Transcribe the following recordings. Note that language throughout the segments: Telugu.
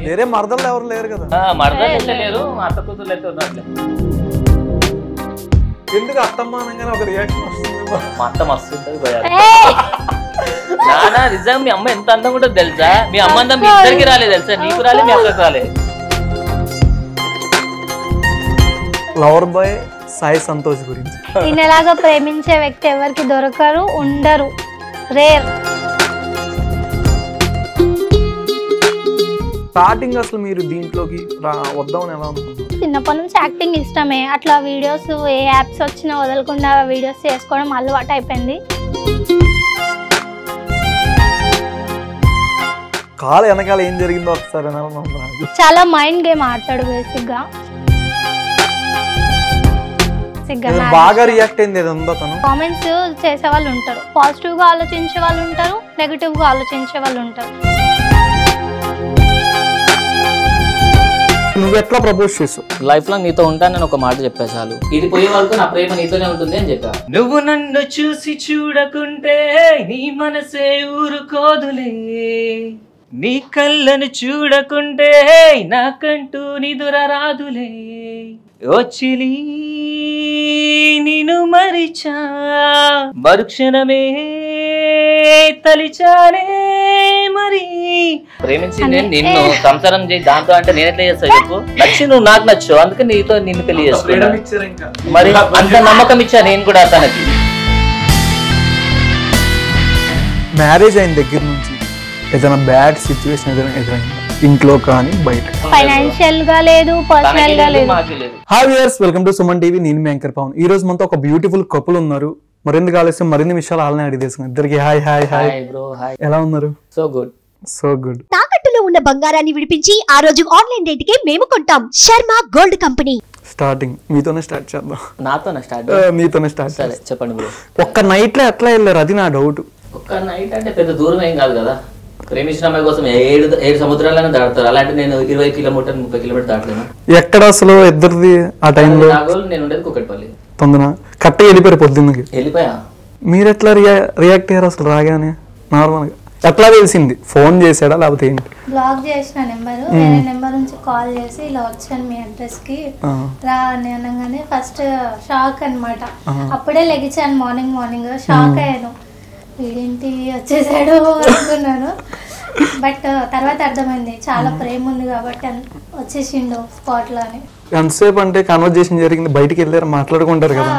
వేరే మరదలు ఎవరు లేరు కదా? మరదలు లేరు, మా అత్త కూతురు అయితే ఉన్నట్లే. ఎందుకు అత్తమ్మ అనగానే ఒక రియాక్షన్ వస్తుంది? మా అత్త మస్తు ఉంటుంది నానా. నిజంగా మీ అమ్మ ఎంత అందం కూడా తెలుసా? మీ అమ్మ అందం మీ ఇద్దరికి రాలేదు తెలుసా? నీకు రాలే, మీ అక్కకి రాలే. లవర్ బాయ్ సాయి సంతోష్ గురించి. ఈయనలాగా ప్రేమించే వ్యక్తి ఎవరికి దొరకరు, ఉండరు, రేర్. స్టార్టింగ్ అసలు మీరు దీంట్లోకి వద్దామని ఎలా అనుకుంటున్నారు? చిన్నప్పటి నుంచి యాక్టింగ్ ఇష్టమే. అట్లా వీడియోస్ ఏ యాప్స్ వచ్చినా వదలకుండా వీడియోస్ చేసుకోవడం అలవాటు అయిపోయింది. కాలు వెనకాల ఏం జరిగిందో ఒకసారి చాలా మైండ్ గేమ్ ఆడతాడు బేసిక్ గా. బాగా రియాక్ట్ అయింది ఏదో ఉందో తను. కామెంట్స్ చేసే వాళ్ళు ఉంటారు, పాజిటివ్ గా ఆలోచించే వాళ్ళు ఉంటారు, నెగటివ్ గా ఆలోచించే వాళ్ళు ఉంటారు. నువ్వు ఎట్లా ప్రపోజ్ చేసావు? లైఫ్ లో నీతో ఉంటానని ఒక మాట చెప్పా చాలు. ఇది పోయే వరకు నా ప్రేమ నీతోనే ఉంటుంది అని చెప్పా. నువ్వు నన్ను చూసి చూడకుంటే నీ మనసే ఊరుకోదులే, నీ కళ్ళను చూడకుంటే నాకంటూ నిదుర రాదులే, ఓ చిలి నిన్ను మరిచా మరుక్షణమే తలిచానే మరి. ప్రేమించి నేను నిన్ను సంసారం చేయి దాంతో అంటే నేను ఎట్లా చేస్తా చెప్పు? నచ్చి నువ్వు నాకు నచ్చు, అందుకే నీతో నిన్ను పెళ్లి చేసుకున్నా. మరి అంత నమ్మకం ఇచ్చా నేను కూడా తనకి. మ్యారేజ్ అయిన దగ్గర నుంచి ఏదైనా బ్యాడ్ సిచ్యువేషన్ ఏదైనా ఎదురైందా? ఇంట్లో కానీ బయట? ఫైనాన్షియల్ గా లేదు, పర్సనల్ గా లేదు. Hi viewers, welcome to Suman TV. నేను మీ యాంకర్ పవన్. ఈ రోజు మనతో ఒక బ్యూటిఫుల్ కపుల్ ఉన్నారు. మరెందుకు ఆలస్యం, మరిన్ని విషయాలు వాళ్ళని అడిగి తెలుసుకున్నాం. ఇద్దరికి hi hi hi bro. Hi, ఎలా ఉన్నారు? So good, so good. తాకట్టులో ఉన్న బంగారాన్ని విడిపించి ఆ రోజు ఆన్లైన్ రేటుకే మేము కొంటాం. Sharma gold company. స్టార్టింగ్ మీతోనే స్టార్ట్ చేద్దాం. నాతోనే స్టార్ట్? మీతోనే స్టార్ట్. సరే చెప్పండి బ్రో. ఒక్క నైట్ లో ఎట్లా వెళ్ళారు? అది నా డౌట్. ఒక్క నైట్ అంటే పెద్ద దూరం ఏం కాదు కదా. ప్రేమించిన అమ్మాయి కోసం ఏడు సముద్రాలను దాడతారు. అలాంటి నేను 20 కిలోమీటర్ 30 కిలోమీటర్ దాటలేను. ఎక్కడ అసలు ఇద్దరిది ఆ టైంలో? నేను ఉండేది కుకట్పల్లి. తొందర కరెక్ట్గా వెళ్ళిపోయారు పొద్దున్నకి. వెళ్ళిపోయా. మీరు ఎట్లా రియాక్ట్ అయ్యారు అసలు రాగానే? నార్మల్ గా ఎట్లా తెలిసింది? ఫోన్ చేసాడా లేకపోతే ఏంటి? బ్లాక్ చేసిన నెంబర్, వేరే నెంబర్ నుంచి కాల్ చేసి ఇలా వచ్చాను మీ అడ్రస్ కి రా అని అనగానే ఫస్ట్ షాక్ అన్నమాట. అప్పుడే లెగిచాను మార్నింగ్ షాక్ అయ్యాను. వీడేంటి వచ్చేసాడు అనుకున్నాను. బట్ తర్వాత అర్థమైంది చాలా ప్రేమ ఉంది కాబట్టి వచ్చేసిండు స్పాట్ లో అని. ఎంతసేపు అంటే కన్వర్జేషన్ జరిగింది? బయటికి వెళ్ళారు, మాట్లాడుకుంటారు కదా?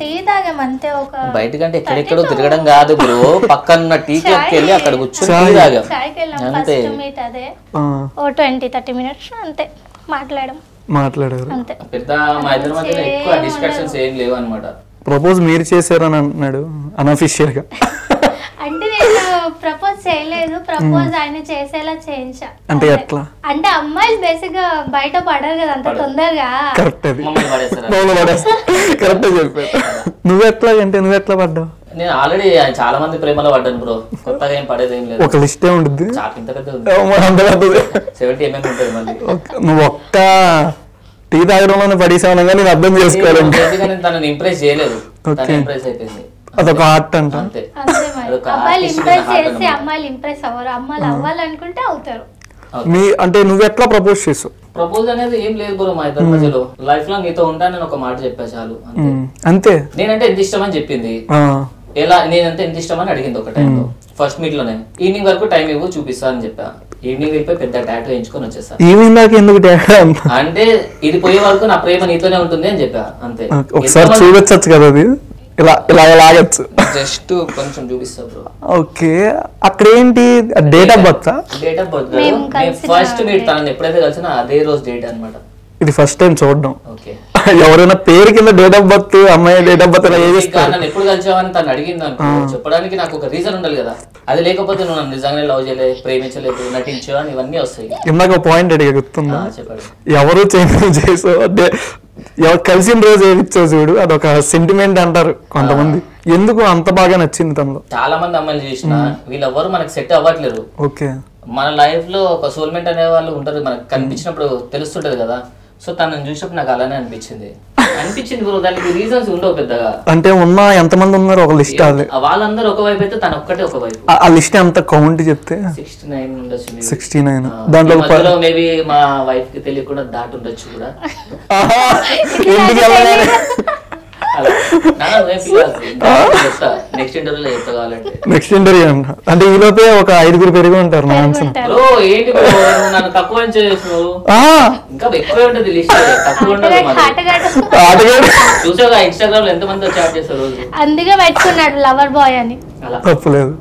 టీ తాగామంతే. ఒక బయటకంటే ఎక్కడెక్కడో తిరగడం కాదు బ్రో, పక్కన టీ క్లబ్కి వెళ్ళి అక్కడ కూర్చొని టీ తాగాం అంతే. అదే ఓ 20-30 మినిట్స్ అంతే మాట్లాడారు అంతే. పెద్ద మా ఇద్దరి మధ్య ఎక్కువ డిస్కషన్స్ ఏం లేవు అన్నమాట. ప్రపోజ్ మీరు చేశారని అంటున్నాడు అనఫిషియల్ గా. అంటే నేను ప్రపోజ్ చేయలేదు, ప్రపోజ్ ఆయన చేసేలా చేయించా. అంటే ఎట్లా? అంటే అమ్మాయిలు బేసిక్ గా బయట పడరు కదా అంత తొందరగా. కరెక్ట్, అది కరెక్ట్ చెప్పారు. నువ్వెట్లా పడ్డావు? నేను ఆల్రెడీ చాలా మంది ప్రేమలో పడ్డాను బ్రో, కొత్తగా ఏం పడేది ఏం లేదు. ఒక లిస్టే ఉంటుంది, ఇంత పెద్ద 70 mm ఉంటుంది. మళ్ళీ నువ్వు ఒక్క టీ తాగడంలోనే పడేసాను కానీ నేను అర్థం చేసుకోవాలి. తనని ఇంప్రెస్ చేయలేదు, ఇంప్రెస్ అయిపోయింది. అదొక ఆర్ట్ అంట. అంతే. అబ్బాయిలు ఇంప్రెస్ చేస్తే అమ్మాయిలు ఇంప్రెస్ అవ్వరు, అమ్మాయిలు అవ్వాలనుకుంటే అవుతారు. అంటే నువ్వు ఎట్లా ప్రపోజ్ చేసావు? ప్రపోజ్ అనేది ఏం లేదు బ్రో మా ఇద్దరి మధ్యలో. లైఫ్ లో నీతో ఉంటానని ఒక మాట చెప్పా చాలు అంతే. నేనంటే ఎంత ఇష్టం అని చెప్పింది. ఎలా నేనంటే ఎంత ఇష్టం అని అడిగింది ఒక టైంలో. ఫస్ట్ మీట్ లోనే ఈవినింగ్ వరకు టైం ఇవ్వు చూపిస్తా అని చెప్పా. ఈవినింగ్ వెళ్ళిపోయి పెద్ద టాటూ వేయించుకొని వచ్చేసా. ఈవినింగ్ దాకా ఎందుకు టాటూ? అంటే ఇది పోయే వరకు నా ప్రేమ నీతోనే ఉంటుంది అని చెప్పా అంతే. ఒకసారి చూపించచ్చు కదా, అది ఇలా ఇలా లాగచ్చు. జస్ట్ కొంచెం చూపిస్తా బ్రో. ఓకే, అక్కడ ఏంటి date of birth? Date of birth first meet తనని ఎప్పుడైతే కలిసినా అదే రోజు డేట్ అన్నమాట. ఇది ఫస్ట్ టైం చూడడం. ఓకే, ఎవరైనా పేరు కింద డేట్ ఆఫ్ బర్త్, అమ్మాయి డేట్ ఆఫ్ బర్త్ నన్ను ఎప్పుడు కలిసావని తను అడిగింది అనుకో, చెప్పడానికి నాకు ఒక రీజన్ ఉండాలి కదా. అది లేకపోతే నువ్వు నన్ను నిజంగానే లవ్ చేయలేదు, ప్రేమించలేదు, నటించావు అని ఇవన్నీ వస్తాయి. ఇందాక పాయింట్ అడిగా గుర్తుందా? చెప్పండి. ఎవరు చేసావు అంటే ఎవరు కలిసిన రోజు ఏమిచ్చావు చూడు, అదొక సెంటిమెంట్ అంటారు కొంతమంది. ఎందుకు అంత బాగా నచ్చింది తనలో? చాలా మంది అమ్మాయిలు చూసిన వీళ్ళెవ్వరు మనకు సెట్ అవ్వట్లేదు. ఓకే, మన లైఫ్ లో ఒక సోల్మేట్ అనే వాళ్ళు ఉంటారు, మనకు కనిపించినప్పుడు తెలుస్తుంటది కదా. సో తనని చూసినప్పుడు నాకు అలానే అనిపించింది. అనిపించింది బ్రో, దానికి రీజన్స్ ఉండవు పెద్దగా. అంటే ఉన్న ఎంతమంది ఉన్నారు ఒక లిస్ట్, అది వాళ్ళందరూ ఒక వైపు అయితే తను ఒక్కటే ఒక వైపు. ఆ లిస్ట్ ఎంత కౌంట్ చెప్తే 69 ఉండొచ్చు. 69. దాంట్లో మేబీ మా వైఫ్ కి తెలియకుండా దాటి ఉండొచ్చు కూడా. నెక్స్ట్ ఇంటర్వ్యూలో చెప్తా కావాలంటే. నెక్స్ట్ ఇంటర్వ్యూ అంట అంటే ఈ లోపే ఒక 5 పెరిగి ఉంటారు నా ఆన్సర్. బ్రో ఏంటి బ్రో నన్ను తక్కువ చేసినావు, ఇంకా ఎక్కువే ఉంటది లిస్ట్, తక్కువ ఉండదు. చూసావుగా ఇన్స్టాగ్రామ్ లో ఎంత మంది చాట్ చేస్తారు రోజు, అందుకే పెట్టుకున్నాడు లవర్ బాయ్ అని. తప్పులేదు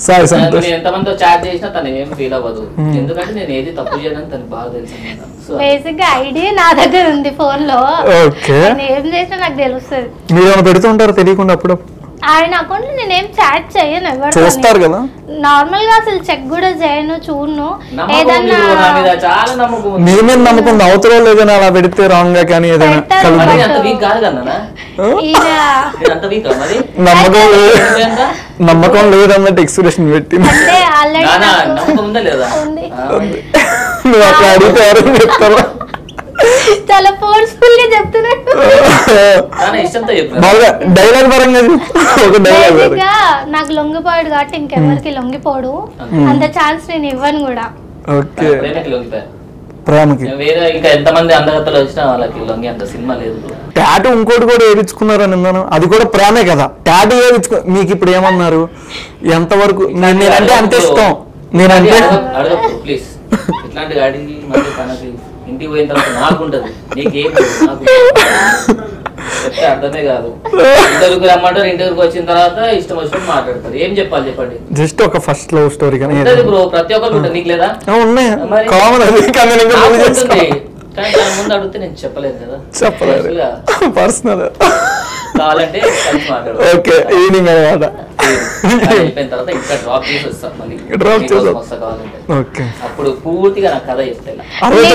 సారీ సంతోష్. నేను ఎంతమందితో చాట్ చేసినా తను ఏం ఫీల్ అవ్వదు, ఎందుకంటే నేను ఏది తప్పు చేయను తనకు బాగా తెలుసు. బేసిక్ గా ఐడియా నా దగ్గర ఉంది ఫోన్ లో, ఏం చేసినా నాకు తెలుస్తుంది. మీరు ఏమైనా పెడుతుంటారు తెలియకుండా అప్పుడు? ఆయన అకౌంట్ లో నేనేం చాట్ చేయను, ఎవరు చూస్తారు కదా, నార్మల్ గా అసలు చెక్ కూడా చేయను, చూడను. ఏదన్నా మీ మీద నమ్మకం అవతల లేదని అలా పెడితే రాంగ్ గా, కానీ ఏదైనా నమ్మకం లేదన్నట్టు ఎక్స్ప్రెషన్ పెట్టి నువ్వు అట్లా అడిగితే ఎవరైనా చెప్తావా? చాలా ఫోర్స్ఫుల్ గా చెప్తున్నాడు. డైలాగ్ పరంగా ఒక డైలాగ్ నాకు లొంగిపోయాడు కాబట్టి ఇంకెవరికి లొంగిపోడు, అంత ఛాన్స్ నేను ఇవ్వను కూడా. ఓకే ప్రేమకి వేరే ఇంకా ఎంతమంది అందగత్తలు వచ్చినా వాళ్ళకి లొంగి అంత సినిమా లేదు. టాటూ ఇంకోటి కూడా వేయించుకున్నారని విన్నాను, అది కూడా ప్రేమే కదా. టాటూ వేయించుకో, మీకు ఇప్పుడు ఏమన్నారు, ఎంతవరకు నేనంటే అంత ఇష్టం, నేనంటే అడగ ప్లీజ్. ఇట్లాంటి గాడి మళ్ళీ తనకి ఇంటికి పోయిన తర్వాత నాకుంటది, నీకేం నాకు చెప్తే అర్థమే కాదు. ఇంటర్వ్యూకి రమ్మంటారు, ఇంటర్వ్యూకి వచ్చిన తర్వాత ఇష్టం వచ్చినట్టు మాట్లాడతారు. ఏం చెప్పాలి చెప్పండి? జస్ట్ ఒక ఫస్ట్ లవ్ స్టోరీ కానీ బ్రో, ప్రతి ఒక్కరు ఉంటుంది, నీకు లేదా? ఉన్నాయి కానీ దాని ముందు అడిగితే నేను చెప్పలేదు కదా, చెప్పలేదు పర్సనల్ కావాలంటే కలిసి మాట్లాడు. ఓకే ఈవినింగ్ అనమాట, అయిపోయిన తర్వాత ఇంకా డ్రాప్ చేసి వస్తాం మళ్ళీ, డ్రాప్ చేసి వస్తా కావాలంటే. ఓకే అప్పుడు పూర్తిగా నాకు కథ చెప్తాను.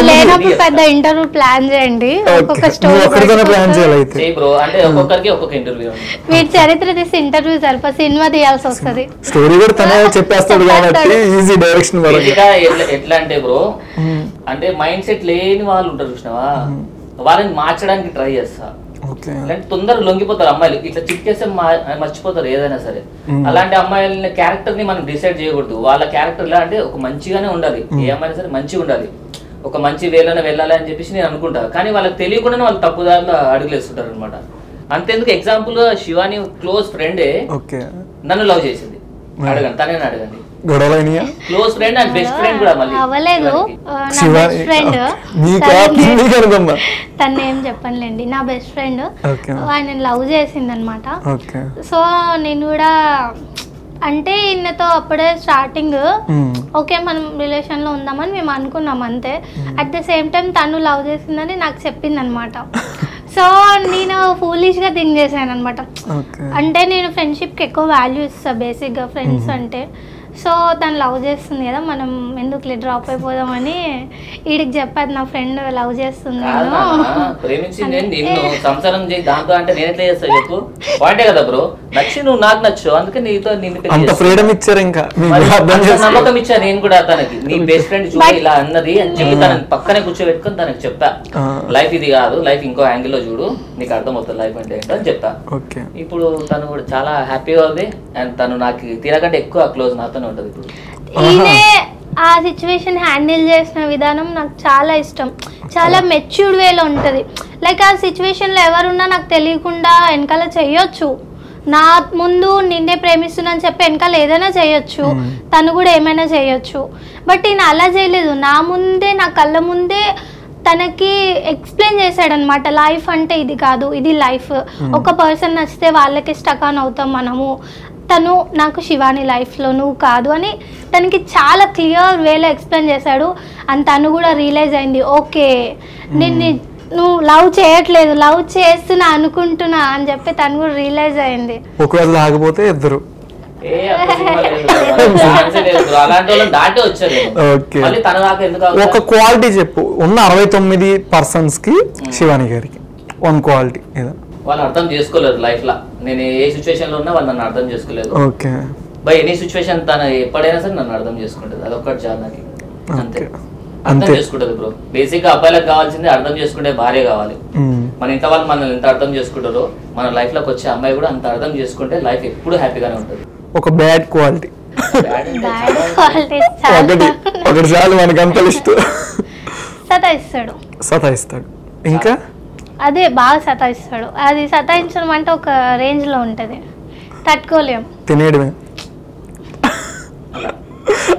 లేనప్పుడు పెద్ద ఇంటర్వ్యూ ప్లాన్ చేయండి, ఒక్కొక్క స్టోరీ ప్లాన్ చేయాలి బ్రో. అంటే ఒక్కొక్కరికి ఒక్కొక్క ఇంటర్వ్యూ, వీటి చరిత్ర తీసి ఇంటర్వ్యూ సరిపో సినిమా తీయాల్సి వస్తుంది. స్టోరీ కూడా తనే చెప్పేస్తాడు కాబట్టి ఈజీ డైరెక్షన్. ఎట్లా అంటే బ్రో, అంటే మైండ్ సెట్ లేని వాళ్ళు ఉంటారు చూసినావా, వాళ్ళని మార్చడానికి ట్రై చేస్తా. అలాంటి తొందరగా లొంగిపోతారు అమ్మాయిలు, ఇట్లా చిక్కేస్తే మర్చిపోతారు ఏదైనా సరే. అలాంటి అమ్మాయిల క్యారెక్టర్ ని మనం డిసైడ్ చేయకూడదు. వాళ్ళ క్యారెక్టర్ ఎలా అంటే ఒక మంచిగానే ఉండాలి, ఏ అమ్మాయినా సరే మంచిగా ఉండాలి, ఒక మంచి వేలోనే వెళ్ళాలి అని చెప్పేసి నేను అనుకుంటా. కానీ వాళ్ళకి తెలియకుండానే వాళ్ళు తప్పుదారిలో అడుగులేస్తుంటారు అనమాట. అంతేందుకు ఎగ్జాంపుల్ శివాని క్లోజ్ ఫ్రెండే నన్ను లవ్ చేసింది, అడగండి, తనే అడగండి. Close friend and best friend కూడా మళ్ళీ అవ్వలేదు. తను ఏం చెప్పనులేండి, నా బెస్ట్ ఫ్రెండ్ ఆయన లవ్ చేసింది అనమాట. సో నేను కూడా అంటే ఈయనతో అప్పుడే స్టార్టింగ్ ఓకే మనం రిలేషన్ లో ఉందామని మేము అనుకున్నాం అంతే. అట్ ద సేమ్ టైం తను లవ్ చేసిందని నాకు చెప్పింది అనమాట. సో నేను ఫూలిష్ గా థింక్ చేశాను అనమాట. అంటే నేను ఫ్రెండ్షిప్ కి ఎక్కువ వాల్యూ ఇస్తా బేసిక్ గా, ఫ్రెండ్స్ అంటే. సో తను లవ్ చేస్తుంది కదా, మనం ఎందుకు డ్రాప్ అయిపోదామని వీడికి చెప్పాను, నా ఫ్రెండ్ లవ్ చేస్తుంది. ప్రేమించి నేను సంసారం చేసి దాంతో అంటే నేను ఎట్లా చేస్తా చెప్పు, పాయింటే కదా బ్రో. నచ్చి నువ్వు నాకు నచ్చు, అందుకే నీతో నిన్ను ఫ్రీడమ్ ఇచ్చారు, ఇంకా నమ్మకం ఇచ్చా నేను కూడా తనకి. నీ బెస్ట్ ఫ్రెండ్ చూడ ఇలా అన్నది అని చెప్పి తనని పక్కనే కూర్చోబెట్టుకుని తనకి చెప్పా, లైఫ్ ఇది కాదు, లైఫ్ ఇంకో యాంగిల్ లో చూడు, నీకు అర్థం అవుతుంది లైఫ్ అంటే ఏంటో అని చెప్తా. ఇప్పుడు తను కూడా చాలా హ్యాపీగా ఉంది, అండ్ తను నాకు తీరకంటే ఎక్కువ క్లోజ్ నాతోనే ఉంటది. ఇప్పుడు ఈయనే ఆ సిచ్యువేషన్ హ్యాండిల్ చేసిన విధానం నాకు చాలా ఇష్టం, చాలా మెచ్యూర్డ్ వేలో ఉంటుంది. లైక్ ఆ సిచ్యువేషన్లో ఎవరున్నా నాకు తెలియకుండా వెనకాల చెయ్యొచ్చు, నా ముందు నిన్నే ప్రేమిస్తున్నాను చెప్పి వెనకాల ఏదైనా చేయొచ్చు, తను కూడా ఏమైనా చేయొచ్చు. బట్ ఈయన అలా చేయలేదు, నా ముందే నా కళ్ళ ముందే తనకి ఎక్స్ప్లెయిన్ చేశాడనమాట. లైఫ్ అంటే ఇది కాదు, ఇది లైఫ్. ఒక పర్సన్ నచ్చితే వాళ్ళకి స్టక్ ఆన్ అవుతాం మనము, తను నాకు శివాని లైఫ్లో నువ్వు కాదు అని తనకి చాలా క్లియర్ వేలో ఎక్స్ప్లెయిన్ చేశాడు. అండ్ తను కూడా రియలైజ్ అయింది, ఓకే నువ్వు లవ్ చేయట్లేదు, లవ్ చేస్తున్నా అనుకుంటున్నా అని చెప్పి తను కూడా రియలైజ్ అయింది. ఒకవేళ లేకపోతే ఇద్దరు ఒక క్వాలిటీ చెప్పు, ఉన్న 69 పర్సన్స్ కి శివాని గారికి 1 క్వాలిటీ ఏదో. వాళ్ళు అర్థం చేసుకోలేరు లైఫ్ లో, నేను ఏ సిచ్యువేషన్ లో ఉన్నా వాళ్ళు నన్ను అర్థం చేసుకోలేదు. ఓకే బై ఎనీ సిచ్యువేషన్ తను ఎప్పుడైనా సరే నన్ను అర్థం చేసుకుంటుంది, అదొక్కటి చాలు నాకు అంతే. అర్థం చేసుకుంటది బ్రో. బేసిక్ గా అబ్బాయిలకు కావాల్సింది అర్థం చేసుకుంటే భార్య కావాలి. మన ఇంత వాళ్ళు మనల్ని ఎంత అర్థం చేసుకుంటారో మన లైఫ్ లోకి వచ్చే అమ్మాయి కూడా అంత అర్థం చేసుకుంటే లైఫ్ ఎప్పుడు హ్యాపీగానే ఉంటుంది. ఒక బ్యాడ్ క్వాలిటీ బ్యాడ్ క్వాలిటీస్ ఒకటి చాలు మనకి అంత లిస్ట్. సతాయిస్తాడు. ఇంకా అదే బాగా సతాయిస్తాడు. అది సతాయించడం అంటే ఒక రేంజ్ లో ఉంటది, తట్టుకోలేం. తినేయడమే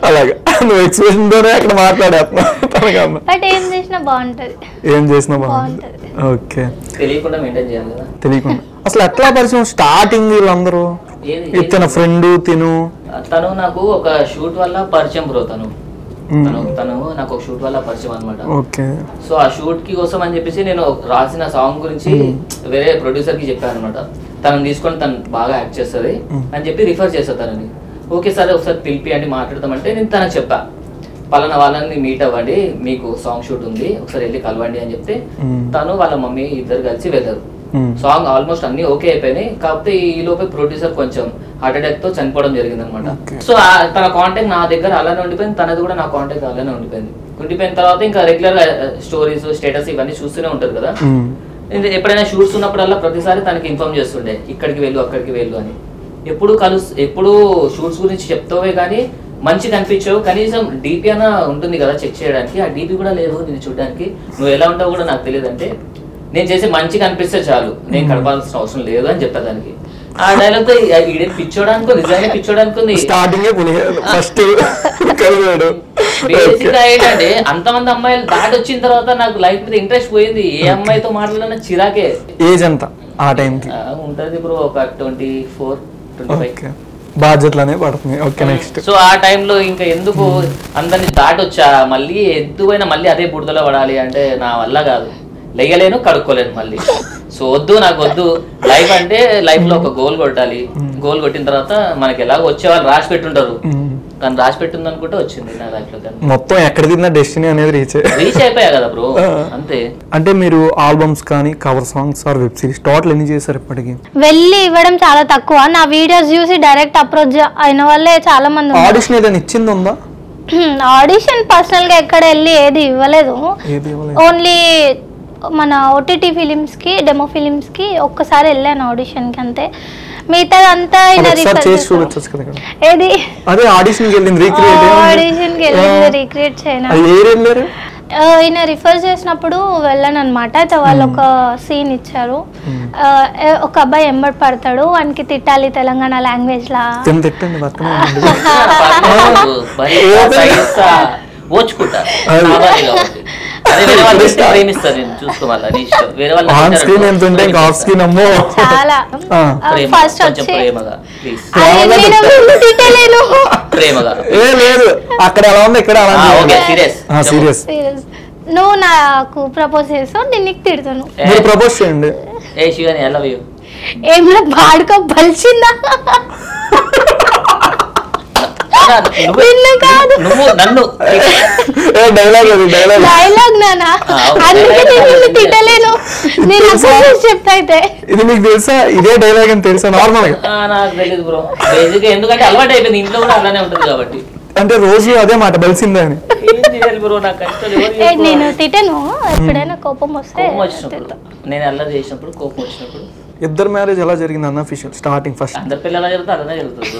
అలాగా నువ్వు ఎక్స్ప్రెషన్ తోనే అక్కడ మాట్లాడేస్తున్నావు. బట్ ఏం చేసినా బాగుంటది. ఏం చేసినా బాగుంటది. ఓకే. తెలియకుండా మెయింటైన్ చేయాలి కదా. తెలియకుండా అసలు ఎట్లా పరిచయం స్టార్టింగ్ వీళ్ళందరూ? తన ఫ్రెండ్ తను నాకు ఒక షూట్ వల్ల పరిచయం బ్రో. తను నాకు ఒక షూట్ వల్ల పరిచయం అనమాట. ఓకే. సో ఆ షూట్ కి కోసం అని చెప్పేసి నేను రాసిన సాంగ్ గురించి వేరే ప్రొడ్యూసర్ కి చెప్పాను అనమాట. తనని తీసుకొని తను బాగా యాక్ట్ చేస్తుంది అని చెప్పి రిఫర్ చేస్తా తనని. ఓకే సరే ఒకసారి పిలిపి అంటే మాట్లాడతామంటే నేను తనకు చెప్పా, పలానా వాళ్ళని మీట్ అవ్వండి, మీకు సాంగ్ షూట్ ఉంది, ఒకసారి వెళ్ళి కలవండి అని చెప్తే తను వాళ్ళ మమ్మీ ఇద్దరు కలిసి వెళ్ళారు. సాంగ్ ఆల్మోస్ట్ అన్ని ఓకే అయిపోయినాయి. కాకపోతే ఈ లోపే ప్రొడ్యూసర్ కొంచెం హార్ట్ అటాక్ తో చనిపోవడం జరిగింది అనమాట. సో తన కాంటాక్ట్ నా దగ్గర అలానే ఉండిపోయింది, తనది కూడా నా కాంటాక్ట్ అలానే ఉండిపోయిన తర్వాత ఇంకా రెగ్యులర్ గా స్టోరీస్ స్టేటస్ ఇవన్నీ చూస్తూనే ఉంటారు కదా. ఎప్పుడైనా షూట్స్ ఉన్నప్పుడల్లా ప్రతిసారి తనకి ఇన్ఫార్మ్ చేస్తుండే, ఇక్కడికి వెళ్ళు అక్కడికి వెళ్ళు అని. ఎప్పుడు షూట్స్ గురించి చెప్తావే కానీ మంచి కనిపించావు, కనీసం డీపీ అన్న ఉంటుంది కదా చెక్ చేయడానికి, ఆ డీపీ కూడా లేదు నేను చూడడానికి, నువ్వు ఎలా ఉంటావు కూడా నాకు తెలియదు అంటే నేను చేసి మంచిగా అనిపిస్తే చాలు, నేను కడపాల్సిన అవసరం లేదు అని చెప్పా దానికి. ఆ డైలాగ్ తో పిచ్చోడానికి నిజంగా పిచ్చోడానికి స్టార్టింగ్ బేసిక్ గా ఏంటంటే అంతమంది అమ్మాయిలు దాటి వచ్చిన తర్వాత నాకు లైఫ్ మీద ఇంట్రెస్ట్ పోయింది. ఏ అమ్మాయితో మాట్లాడినా చిరాకే. ఏజ్ ఎంత ఆ టైంకి? ఉంటది బ్రో ఒక 24, 25 బాధ్యతలనే పడుతుంది. Okay next. సో ఆ టైంలో ఇంకా ఎందుకు అందరిని దాటొచ్చా, మళ్ళీ ఎందుకైనా మళ్ళీ అదే బుడదలో పడాలి అంటే నా వల్ల కాదు, లేయలేను కడుక్కోలేను మళ్ళీ. సో నాకు వద్దు. లైఫ్ అంటే లైఫ్ లో ఒక గోల్ కొట్టాలి, గోల్ కొట్టిన తర్వాత మనకి ఎలాగో వచ్చేవాళ్ళు రాసి పెట్టుంటారు, తను రాసి పెట్టింది అనుకుంటే వచ్చింది నా లైఫ్ లో. మొత్తం ఎక్కడ తిన్నా డెస్టినీ అనేది రీచ్ అయిపోయా కదా బ్రో, అంతే. అంటే మీరు ఆల్బమ్స్ కానీ cover songs are web series total ఎన్ని చేశారు ఇప్పటికి? వెళ్ళి ఇవ్వడం చాలా తక్కువ. నా వీడియోస్ చూసి డైరెక్ట్ అప్రోచ్ అయిన వాళ్ళే చాలా మంది. ఆడిషన్ ఏదైనా ఇచ్చింది ఉందా? ఆడిషన్ పర్సనల్ గా ఎక్కడ వెళ్ళి ఏది ఇవ్వలేదు. ఓన్లీ మన ఓటీటీ ఫిలిమ్స్ కి, డెమో ఫిలిమ్స్ కి ఒక్కసారి వెళ్ళాను ఆడిషన్ కి, అంతే. మిగతా అంతా ఏది ఆడిషన్ రీక్రియేట్ చేయను. ఈయన రిఫర్ చేసినప్పుడు వెళ్ళాను అనమాట. అయితే వాళ్ళు ఒక సీన్ ఇచ్చారు, ఒక అబ్బాయి ఎంబడి పడతాడు, వానికి తిట్టాలి తెలంగాణ లాంగ్వేజ్ లా. ఫస్ట్ అక్కడ ఎలా ఉంది ఇక్కడ నువ్వు నాకు ప్రపోజ్ చేస్తావు, నేను నీకు తిడతాను. ప్రపోజ్ చేయండి. ఏం బాడుకో బలిచిందా? డైలాగ్ నానా, అందుకే నేను తిట్టలేను. నేను చెప్తా. అయితే ఇది మీకు తెలుసా? ఇదే డైలాగ్ అని తెలుసా? నార్మల్ గా నాకు తెలియదు బ్రో, ఎందుకంటే అలవాటు అయిపోయింది, ఇంట్లో కూడా అలానే ఉంటుంది కాబట్టి. అంటే రోజు అదే మాట బలిసిందా అని. నేను తిట్టను, ఎప్పుడైనా కోపం వస్తే. నేను అల్లరి చేసినప్పుడు, కోపం వచ్చినప్పుడు. ఇద్దరు మ్యారేజ్ ఎలా జరిగింది అన్న అఫీషియల్ స్టార్టింగ్ ఫస్ట్? అందరి పిల్లలు ఎలా జరుగుతుంది అలానే జరుగుతుంది.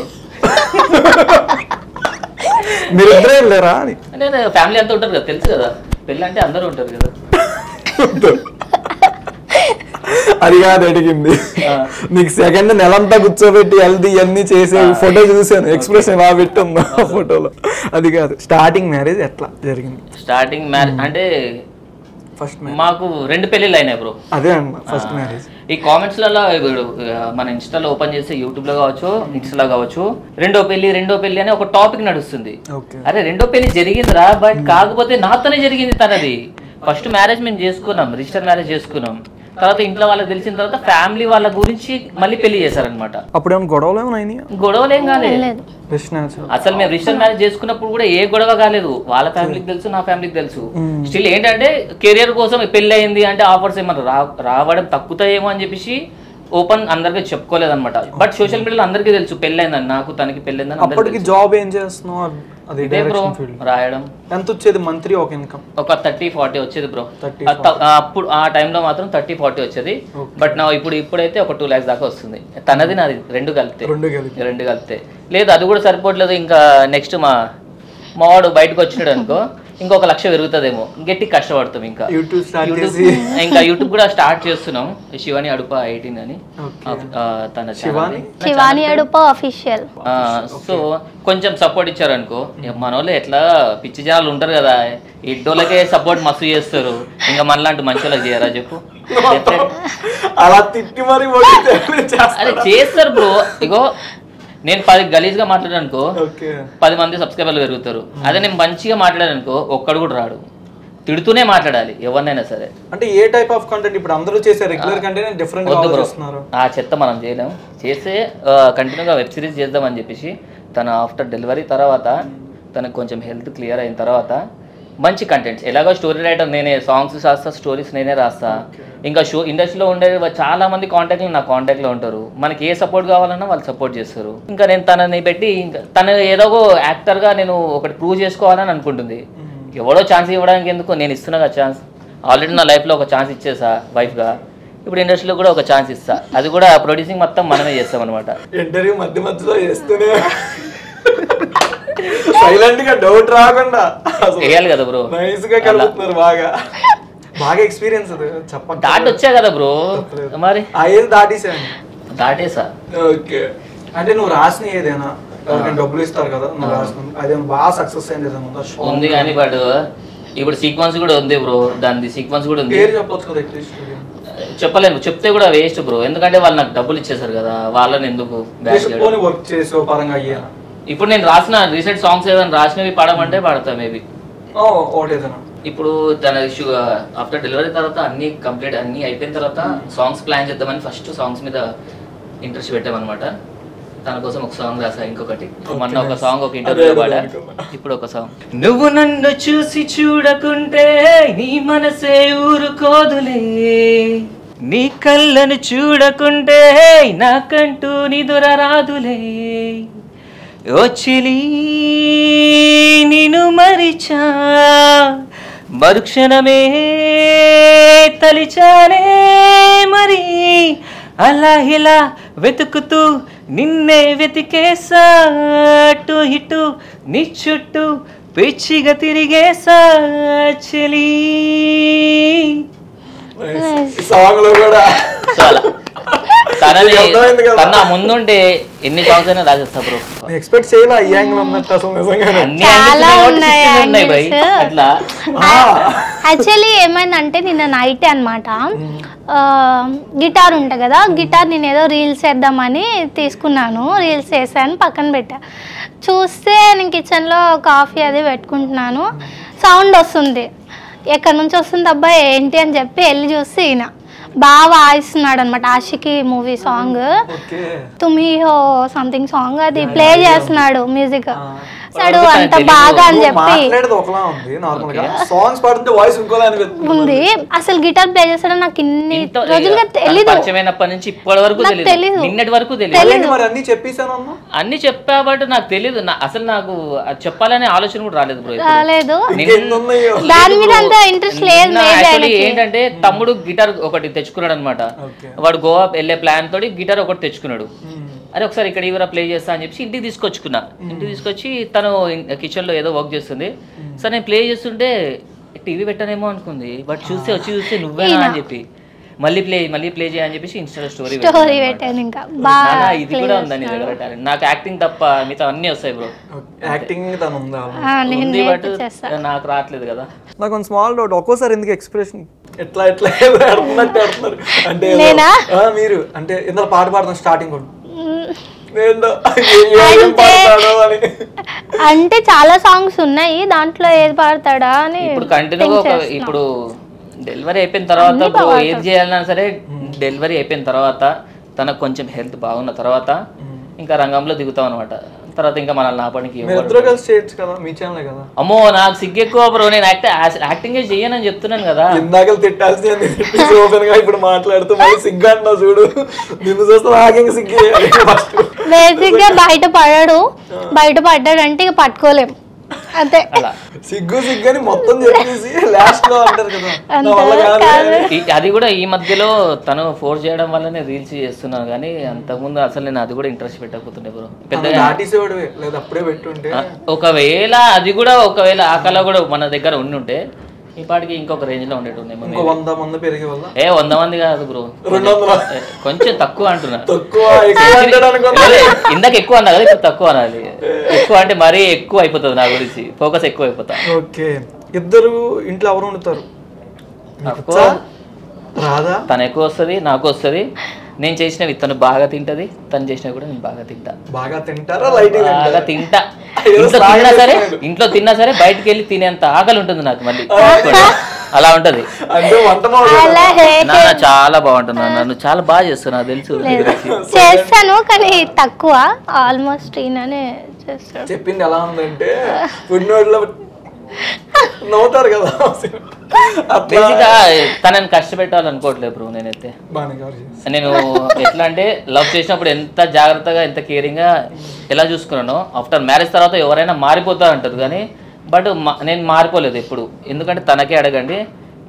మీరు ఇద్దరే వెళ్ళారా? నేను ఫ్యామిలీ అంతా ఉంటారు కదా, తెలుసు కదా, పెళ్ళి అంటే అందరూ ఉంటారు కదా. అది కాదు అడిగింది. నీకు సెకండ్ నెలంతా కూర్చోబెట్టి హెల్దీ అన్ని చేసే ఫోటో చూసాను, ఎక్స్ప్రెషన్ ఎలా పెట్టిందో ఫోటోలో. అది కాదు, స్టార్టింగ్ మ్యారేజ్ ఎట్లా జరిగింది? స్టార్టింగ్ మ్యారేజ్ అంటే ఫస్ట్ మాకు 2 పెళ్ళిళ్ళు అయినాయి బ్రో. అదే అన్న ఫస్ట్ మ్యారేజ్. ఈ కామెంట్స్లలో మన ఇన్స్టాలో ఓపెన్ చేసి యూట్యూబ్ లో కావచ్చు, ఇన్స్టాలో కావచ్చు, రెండో పెళ్లి అని ఒక టాపిక్ నడుస్తుంది. అరే రెండో పెళ్లి జరిగిందిరా, బట్ కాకపోతే నాతోనే జరిగింది తనది. ఫస్ట్ మ్యారేజ్ మేము చేసుకున్నాం, రిజిస్టర్ మ్యారేజ్ చేసుకున్నాం. తర్వాత ఇంట్లో వాళ్ళకి తెలిసిన తర్వాత ఫ్యామిలీ వాళ్ళ గురించి మళ్ళీ పెళ్లి చేశారనమాట. అప్పుడు ఏమైనా గొడవలు ఏం కాలేదు అసలు. మేము రిజిస్టర్ మ్యారేజ్ చేసుకున్నప్పుడు కూడా ఏ గొడవ కాలేదు. వాళ్ళ ఫ్యామిలీకి తెలుసు, నా ఫ్యామిలీకి తెలుసు. స్టిల్ ఏంటంటే కెరియర్ కోసం పెళ్లి అయింది అంటే ఆఫర్స్ ఏమన్నా రావడం తక్కుతాయేమో అని చెప్పేసి ఓపెన్ అందరికి చెప్పుకోలేదు అనమాట. బట్ సోషల్ మీడియాలో అందరికీ తెలుసు పెళ్ళైందని, నాకు తనకి పెళ్ళైందని. అప్పటికి జాబ్ ఏం చేస్తున్నావు? అది ఇదే బ్రో డైరెక్షన్ ఫీల్డ్. రాయడం. ఎంత వచ్చేది మంత్లీ ఒక ఇన్కమ్? ఒక 30-40 వచ్చేది బ్రో. 30-40. అప్పుడు ఆ టైంలో మాత్రం 30-40 వచ్చేది. బట్ నా ఇప్పుడైతే ఒక 2 lakhs దాకా వస్తుంది. తనది నాది రెండు కలిపితే. లేదు అది కూడా సరిపోవట్లేదు. ఇంకా నెక్స్ట్ మా వాడు బయటకు వచ్చినాడు అనుకో ఇంకొక 1 lakh పెరుగుతుందేమో. గట్టి కష్టపడతాం. ఇంకా యూట్యూబ్ కూడా స్టార్ట్ చేస్తున్నాం. శివాని అడుప 18 అని తన శివాని అడుప అఫీషియల్. సో కొంచెం సపోర్ట్ ఇచ్చారు అనుకో. మన వాళ్ళు ఎట్లా పిచ్చి జనాలు ఉంటారు కదా, ఇడ్డోళ్ళకే సపోర్ట్ మస్తు చేస్తారు. ఇంకా మనలాంటి మంచి వాళ్ళకి చేయరా చెప్పు? అలా తిట్టి మరి అరే చేస్తారు బ్రో. ఇగో నేను 10 గలీజ్గా మాట్లాడాను అనుకో 10 మంది సబ్స్క్రైబర్లు పెరుగుతారు. అదే నేను మంచిగా మాట్లాడాను అనుకో ఒక్కడు కూడా రాడు. తిడుతూనే మాట్లాడాలి ఎవరినైనా సరే. అంటే ఏ టైప్ ఆఫ్ కంటెంట్ ఇప్పుడు అందరూ చేసే రెగ్యులర్ కంటెంట్ డిఫరెంట్ గా చేస్తున్నారు. ఆ చెత్త మనం చేయలేం. చేస్తే కంటిన్యూగా వెబ్ సిరీస్ చేద్దామని చెప్పేసి తన ఆఫ్టర్ డెలివరీ తర్వాత తనకు కొంచెం హెల్త్ క్లియర్ అయిన తర్వాత మంచి కంటెంట్స్, ఎలాగో స్టోరీ రైటర్ నేనే, సాంగ్స్ రాస్తా, స్టోరీస్ నేనే రాస్తా. ఇంకా ఇండస్ట్రీలో ఉండే చాలా మంది నా కాంటాక్ట్లో ఉంటారు. మనకి ఏ సపోర్ట్ కావాలన్నా వాళ్ళు సపోర్ట్ చేస్తారు. ఇంకా నేను తనని పెట్టి ఇంకా తను ఏదో యాక్టర్గా నేను ఒకటి ప్రూవ్ చేసుకోవాలని అనుకుంటుంది. ఎవడో ఛాన్స్ ఇవ్వడానికి ఎందుకు, నేను ఇస్తున్నా కదా ఛాన్స్. ఆల్రెడీ నా లైఫ్లో ఒక ఛాన్స్ ఇచ్చేసా వైఫ్గా. ఇప్పుడు ఇండస్ట్రీలో కూడా ఒక ఛాన్స్ ఇస్తా. అది కూడా ప్రొడ్యూసింగ్ మొత్తం మనమే చేస్తాం అనమాట. ఇంటర్వ్యూ మధ్యలో చేస్తూనే సైలెంట్ గా డౌట్ రాకుండా చేయాలి కదా బ్రో. నైస్ గా కలుపుతున్నారు. బాగా ఎక్స్పీరియన్స్ చెప్పండి. దాటి వచ్చా కదా బ్రో. మరి దాటేసా. ఓకే. అంటే నువ్వు రాసిన ఏదైనా డబ్బులు ఇస్తారు కదా, నువ్వు రాసిన అదేమో బాగా సక్సెస్ అయింది ఉంది కానీ, బట్ ఇప్పుడు సీక్వెన్స్ కూడా ఉంది బ్రో. దాని సీక్వెన్స్ కూడా ఉంది. చెప్పొచ్చు కదా అట్లీస్ట్. చెప్పలేను, చెప్తే కూడా వేస్ట్ బ్రో. ఎందుకంటే వాళ్ళు నాకు డబ్బులు ఇచ్చేసారు కదా, వాళ్ళని ఎందుకు వర్క్ చేసే పరంగా అయ్యా. ఇప్పుడు నేను రాసిన రీసెంట్ సాంగ్స్ ఏదైనా రాసినవి పాడమంటే పాడతా మేబీ. ఇప్పుడు తన ఆఫ్టర్ డెలివరీ తర్వాత అన్ని కంప్లీట్ అన్ని అయిపోయిన తర్వాత సాంగ్స్ ప్లాన్ చేద్దామని ఫస్ట్ సాంగ్స్ మీద ఇంట్రెస్ట్ పెట్టామన్నమాట. తన కోసం ఒక సాంగ్ రాసా. ఇంకొకటి మొన్న ఒక సాంగ్ ఒక ఇంటర్వ్యూలో పాడా. ఇప్పుడు ఒక సాంగ్. నువ్వు నన్ను చూసి చూడకుంటే నీ మనసే ఊరుకోదులే, నీ కళ్ళను చూడకుంటే నాకంటూ నిదుర రాదులే, ఓ చిలి నిన్ను మరిచా మరుక్షణమే తలిచానే మరి, అలా ఇలా వెతుకుతూ నిన్నే వెతికేసా, అటు ఇటు నీ చుట్టూ పిచ్చిగా తిరిగేసా చెలి. సాంగ్ లో కూడా తన ముందుంటే ఎన్ని సాంగ్స్ అయినా రాసేస్తా బ్రో. ఎక్స్పెక్ట్ చేయలే ఈ యాంగిల్ ఉన్నట్టు అసలు నిజంగానే. అట్లా యాక్చువల్లీ ఏమైందంటే నిన్న నైట్ అనమాట, గిటార్ ఉంటుంది కదా, గిటార్ నేను ఏదో రీల్స్ వేద్దామని తీసుకున్నాను. రీల్స్ వేసాను, పక్కన పెట్టా. చూస్తే నేను కిచెన్లో కాఫీ అది పెట్టుకుంటున్నాను, సౌండ్ వస్తుంది. ఎక్కడి నుంచి వస్తుంది అబ్బాయి ఏంటి అని చెప్పి వెళ్ళి చూస్తే ఈయన బాగా వాయిస్తున్నాడు అనమాట. ఆషికి మూవీ సాంగ్ తుమి హో సంథింగ్ సాంగ్ అది ప్లే చేస్తున్నాడు మ్యూజిక్. అంత బాగా అని చెప్పి ఉంది. అసలు గిటార్ ప్లే చేస్తాడు నాకు ఇన్ని రోజులుగా తెలీదు. అన్ని చెప్పా బట్ నాకు తెలీదు. అసలు నాకు చెప్పాలనే ఆలోచన కూడా రాలేదు బ్రో. రాలేదు, దాని మీద అంత ఇంట్రెస్ట్ లేదు. ఏంటంటే తమ్ముడు గిటార్ ఒకటి తెచ్చుకున్నాడు అనమాట. వాడు గోవా వెళ్ళే ప్లాన్ తోటి గిటార్ ఒకటి తెచ్చుకున్నాడు. అరే ఒకసారి ఇక్కడ ఇవరా ప్లే చేస్తా అని చెప్పి ఇంటికి తీసుకొచ్చి తను కిచెన్లో ఏదో వర్క్ చేస్తుంది. సరే నేను ప్లే చేస్తుంటే టీవీ పెట్టానేమో అనుకుంది, బట్ చూస్తే నువ్వేనా అని చెప్పి మళ్ళీ ప్లే చేయని చెప్పేసి ఇన్స్టాలో స్టోరీ పెట్టాను. ఇంకా ఇది కూడా ఉందని నాకు యాక్టింగ్ తప్ప మిగతా అన్ని వస్తాయి బ్రో. నాకు రావట్లేదు కదా. నాకు కొంచెం స్మాల్ డౌట్, ఒక్కోసారి ఎందుకు ఎక్స్ప్రెషన్ ఎట్లా అంటే మీరు అంటే ఇందులో పాట పాడతాం స్టార్టింగ్ అంటే చాలా సాంగ్స్ ఉన్నాయి, దాంట్లో ఏది పాడతాడా అని. ఇప్పుడు కంటిన్యూగా ఇప్పుడు డెలివరీ అయిపోయిన తర్వాత ఏది చేయాలన్నా సరే, డెలివరీ అయిపోయిన తర్వాత తనకు కొంచెం హెల్త్ బాగున్న తర్వాత ఇంకా రంగంలో దిగుతాం అనమాట. తర్వాత ఇంకా మనల్ని ఆపడానికి అమ్మో నాకు సిగ్గు ఎక్కువ బ్రో. నేను యాక్టింగ్ చేయనని చెప్తున్నాను కదా. ఇందాక తిట్టాల్సి ఇప్పుడు మాట్లాడుతూ సిగ్గు అంటున్నా చూడు. నిన్ను చూస్తే నాకేం సిగ్గు. బేసిక్ గా బయట పడ్డాడంటే ఇక పట్టుకోలేం. అంతే. అలా సిగ్గు అని మొత్తం చెప్పేసి లాస్ట్ లో అంటారు కదా నా వల్ల కాదు. అది కూడా ఈ మధ్యలో తను ఫోర్స్ చేయడం వల్లనే రీల్స్ చేస్తున్నాను, కానీ అంతకుముందు అసలు నేను అది కూడా ఇంట్రెస్ట్ పెట్టకపోతుండే బ్రో. పెద్దగా లేదా అప్పుడే పెట్టుంటే ఒకవేళ అది కూడా ఒకవేళ ఆ కళ కూడా మన దగ్గర ఉండుంటే ఈ పాటికి ఇంకొక రేంజ్ లో ఉండేటుండే. 100 మంది పెరిగే వల్ల 100 మంది కాదు బ్రో, 200 కొంచెం తక్కువ అంటున్నా. ఇందాక ఎక్కువ అన్నా కదా, ఇప్పుడు తక్కువ అనాలి. ఎక్కువ అంటే మరీ ఎక్కువ అయిపోతుంది, నా గురించి ఫోకస్ ఎక్కువ అయిపోతా. ఓకే, ఇద్దరు ఇంట్లో ఎవరు వండుతారు? రాదా? తను ఎక్కువ వస్తుంది, నాకు వస్తుంది. నేను చేసినవి తను బాగా తింటది, తను చేసినవి కూడా నేను బాగా తింటా. బాగా తింటారా? బాగా తింటా. ఇంట్లో తిన్నా సరే బయటకు వెళ్ళి తినేంత ఆకలి ఉంటుంది నాకు మళ్ళీ. అలా ఉంటది. నాన్న చాలా బాగుంటుంది, నన్ను చాలా బాగా చేస్తున్నా తెలుసు. చేస్తాను కానీ తక్కువ, ఆల్మోస్ట్ ఈయననే చేస్తాను. చెప్పింది ఎలా ఉందంటే ఫుడ్ నోట్లో నవ్వుతారు కదా. తనని కష్టపెట్టాలనుకోవట్లేదు బ్రో. నేనైతే నేను ఎట్లా అంటే లవ్ చేసినప్పుడు ఎంత జాగ్రత్తగా ఎంత కేరింగ్ గా ఎలా చూసుకున్నానో, ఆఫ్టర్ మ్యారేజ్ తర్వాత ఎవరైనా మారిపోతారు అంటారు, కానీ బట్ నేను మారిపోలేదు ఎప్పుడు. ఎందుకంటే తనకే అడగండి,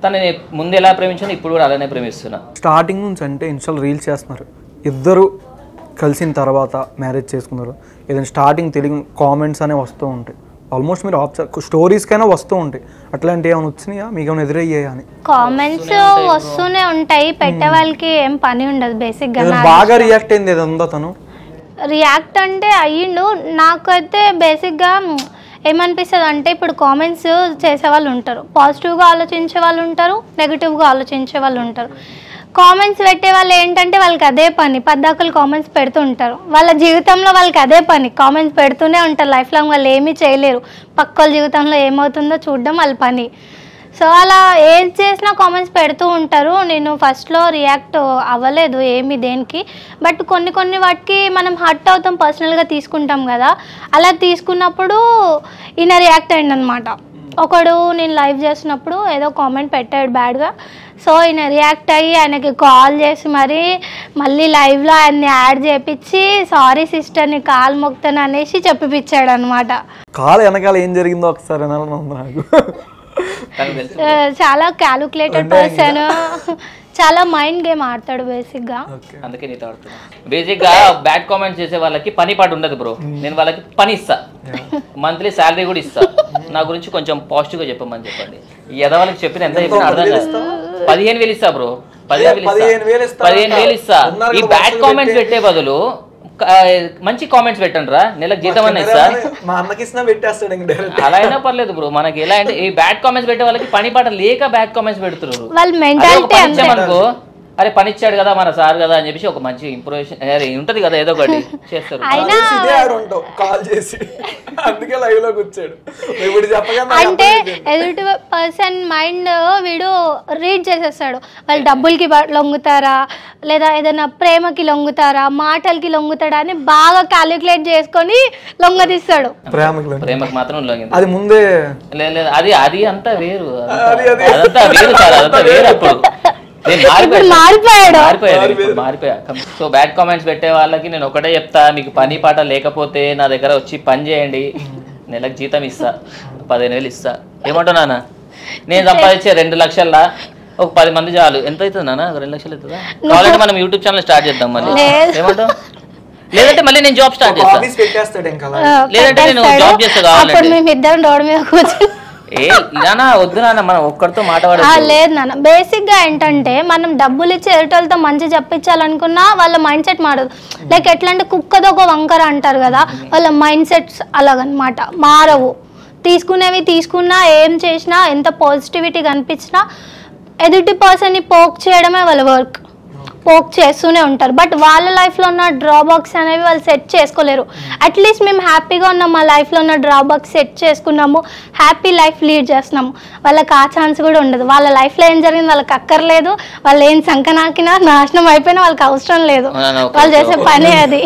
తనని ముందు ఎలా ప్రేమించాను ఇప్పుడు కూడా అలానే ప్రేమిస్తున్నా. స్టార్టింగ్ నుంచి అంటే ఇన్స్టాల్ రీల్స్ చేస్తున్నారు, ఇద్దరు కలిసిన తర్వాత మ్యారేజ్ చేసుకున్నారు, ఏదైనా స్టార్టింగ్ తెలుగు కామెంట్స్ అనేవి వస్తూ ఉంటాయి. ఆల్మోస్ట్ మీరు స్టోరీస్ కైనా వస్తూ ఉంటాయి, అట్లాంటి ఏమైనా వచ్చినాయా, మీకు ఏమైనా ఎదురయ్యాయా అని? కామెంట్స్ వస్తూనే ఉంటాయి, పెట్టే వాళ్ళకి ఏం పని ఉండదు బేసిక్ గా. బాగా రియాక్ట్ అయింది ఏదో తను? రియాక్ట్ అంటే అయ్యిండు. నాకైతే బేసిక్ గా ఏమనిపిస్తుంది అంటే, ఇప్పుడు కామెంట్స్ చేసే వాళ్ళు ఉంటారు, పాజిటివ్గా ఆలోచించే వాళ్ళు ఉంటారు, నెగిటివ్గా ఆలోచించే వాళ్ళు ఉంటారు. కామెంట్స్ పెట్టే వాళ్ళు ఏంటంటే వాళ్ళకి అదే పని, పద్దాకలు కామెంట్స్ పెడుతూ ఉంటారు. వాళ్ళ జీవితంలో వాళ్ళకి అదే పని, కామెంట్స్ పెడుతూనే ఉంటారు. లైఫ్ లాంగ్ వాళ్ళు ఏమీ చేయలేరు, పక్క వాళ్ళ జీవితంలో ఏమవుతుందో చూడడం వాళ్ళ పని. సో అలా ఏం చేసినా కామెంట్స్ పెడుతూ ఉంటారు. నేను ఫస్ట్లో రియాక్ట్ అవ్వలేదు ఏమి దేనికి, బట్ కొన్ని వాటికి మనం హర్ట్ అవుతాం, పర్సనల్గా తీసుకుంటాం కదా. అలా తీసుకున్నప్పుడు ఈయన రియాక్ట్ అయ్యింది అనమాట. ఒకడు నేను లైవ్ చేసినప్పుడు ఏదో కామెంట్ పెట్టాడు బ్యాడ్గా, సో ఈయన రియాక్ట్ అయ్యి ఆయనకి కాల్ చేసి మళ్ళీ లైవ్లో ఆయన్ని యాడ్ చేపించి సారీ సిస్టర్ ని కాల్ మొక్తాను అనేసి చెప్పిపించాడు అనమాట. కాల్ వెనకాల ఏం జరిగిందో ఒకసారి నాకు. చాలా క్యాలిక్యులేటెడ్ పర్సన్, చాలా మైండ్ గేమ్ ఆడతాడు బేసిక్ గా. అందుకే నీతో ఆడుతున్నా. బేసిక్ గా బ్యాడ్ కామెంట్స్ చేసే వాళ్ళకి పని పాటు ఉండదు బ్రో. నేను వాళ్ళకి పని ఇస్తా, మంత్లీ శాలరీ కూడా ఇస్తా. నా గురించి కొంచెం పాజిటివ్ గా చెప్పమని చెప్పండి. ఈ ఎదవాళ్ళకి చెప్పిన ఎంత చెప్పిన అర్థం కాదు. 15,000 ఇస్తా బ్రో, 15,000 ఇస్తా. ఈ బ్యాడ్ కామెంట్స్ పెట్టే బదులు మంచి కామెంట్స్ పెట్టండి రా, నెలకు జీతం అన్న ఇస్తా. అలా అయినా పర్లేదు బ్రో. మనకి ఎలా అంటే ఈ బ్యాడ్ కామెంట్స్ పెట్టే వాళ్ళకి పని పాట లేక బ్యాడ్ కామెంట్స్ పెడుతున్నారు. అనుకో, అరే పని ఇచ్చాడు కదా మన సార్ కదా అని చెప్పేసి ఒక మంచి ఇంప్రూవేషన్ ఉంటది కదా, ఏదో ఒకటి చేస్తారు. అంటే ఎదుటి పర్సన్ మైండ్ వీడు రీడ్ చేసేస్తాడు. వాళ్ళు డబ్బులకి లొంగుతారా, లేదా ఏదైనా ప్రేమకి లొంగుతారా, మాటలకి లొంగుతాడా అని బాగా క్యాలిక్యులేట్ చేసుకొని లొంగదీస్తాడు. ప్రేమకి మాత్రం లొంగింది అది ముందే లేదు, అది అంతా వేరు, అదంతా వేరు సార్, అదంతా వేరు. అప్పుడు మారిపోయా. సో బ్యాడ్ కామెంట్స్ పెట్టే వాళ్ళకి నేను ఒకటే చెప్తా, మీకు పని పాట లేకపోతే నా దగ్గర వచ్చి పని చేయండి, నెలకు జీతం ఇస్తా, 15,000 ఇస్తా. ఏమంటావు నాన్న? నేను సంపాదించే 2 లక్షల ఒక 10 మంది చాలు. ఎంత అవుతుంది నాన్న? 2 లక్షలు అవుతుందా? కావాలంటే మనం యూట్యూబ్ ఛానల్ స్టార్ట్ చేద్దాం మళ్ళీ. ఏమంటావు? లేదంటే మళ్ళీ నేను జాబ్ స్టార్ట్ చేస్తాను, లేదంటే నేను జాబ్ చేస్తా. కావాలంటే వద్దు నాన్న, మనం ఒక్కడితో మాట్లాడాలి. లేదు నాన్న, బేసిక్ గా ఏంటంటే మనం డబ్బులు ఇచ్చి ఎదుటోళ్ళతో మంచి చెప్పించాలనుకున్నా వాళ్ళ మైండ్ సెట్ మారదు. లైక్ ఎట్లా అంటే కుక్కతో ఒక వంకర అంటారు కదా, వాళ్ళ మైండ్ సెట్స్ అలాగనమాట, మారవు. తీసుకునేవి తీసుకున్నా, ఏం చేసినా, ఎంత పాజిటివిటీ కనిపించినా ఎదుటి పర్సన్ని పోక్ చేయడమే వాళ్ళ వర్క్. పోక్ చేస్తూనే ఉంటారు, బట్ వాళ్ళ లైఫ్లో ఉన్న డ్రాబ్యాక్స్ అనేవి వాళ్ళు సెట్ చేసుకోలేరు. అట్లీస్ట్ మేము హ్యాపీగా ఉన్నాం, మా లైఫ్లో ఉన్న డ్రాబ్యాక్స్ సెట్ చేసుకున్నాము, హ్యాపీ లైఫ్ లీడ్ చేస్తున్నాము. వాళ్ళకి ఆ ఛాన్స్ కూడా ఉండదు. వాళ్ళ లైఫ్లో ఏం జరిగింది వాళ్ళకి అక్కర్లేదు, వాళ్ళు ఏం సంకనాకినా నాశనం అయిపోయినా వాళ్ళకి అవసరం లేదు, వాళ్ళు చేసే పని అది.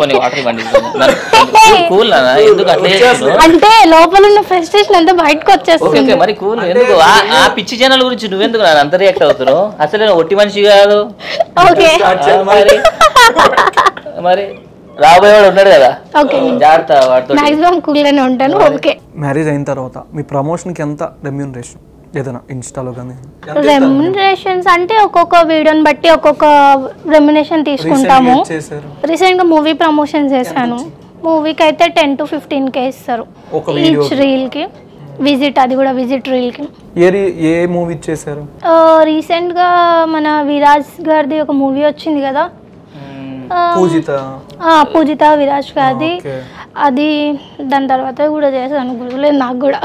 అంటే లోపల ఉన్న ఫ్రస్ట్రేషన్ అంతా బయటకు వచ్చేస్తుంది. మరి కూల్ ఎందుకు? ఆ పిచ్చి జనాల గురించి నువ్వెందుకు అంత రియాక్ట్ అవుతున్నావు? అసలు ఒట్టి మనిషి కాదు. ఓకే మరి రాబోయేవాడు ఉన్నాడు కదా, జాగ్రత్త వాడితో. మాక్సిమం కూల్ గానే ఉంటాను. ఓకే. మ్యారేజ్ అయిన తర్వాత మీ ప్రమోషన్కి ఎంత రెమ్యూనరేషన్ ఏదైనా ఇన్స్టాలో కానీ రెమ్యునరేషన్స్ అంటే ఒక్కొక్క వీడియోని బట్టి ఒక్కొక్క రెమ్యునరేషన్ తీసుకుంటాము. చేశారు రీసెంట్గా మూవీ ప్రమోషన్ చేశాను. మూవీకి అయితే 10 to 15K ఇస్తారు ఈచ్ రీల్కి. విజిట్, అది కూడా విజిట్ రీల్కి. ఏ మూవీ చేశారు? రీసెంట్గా మన విరాజ్ గారిది ఒక మూవీ వచ్చింది కదా, పూజిత విరాజ్ గారిది. అది దాని తర్వాత కూడా చేశాను, గుర్తులేదు నాకు కూడా.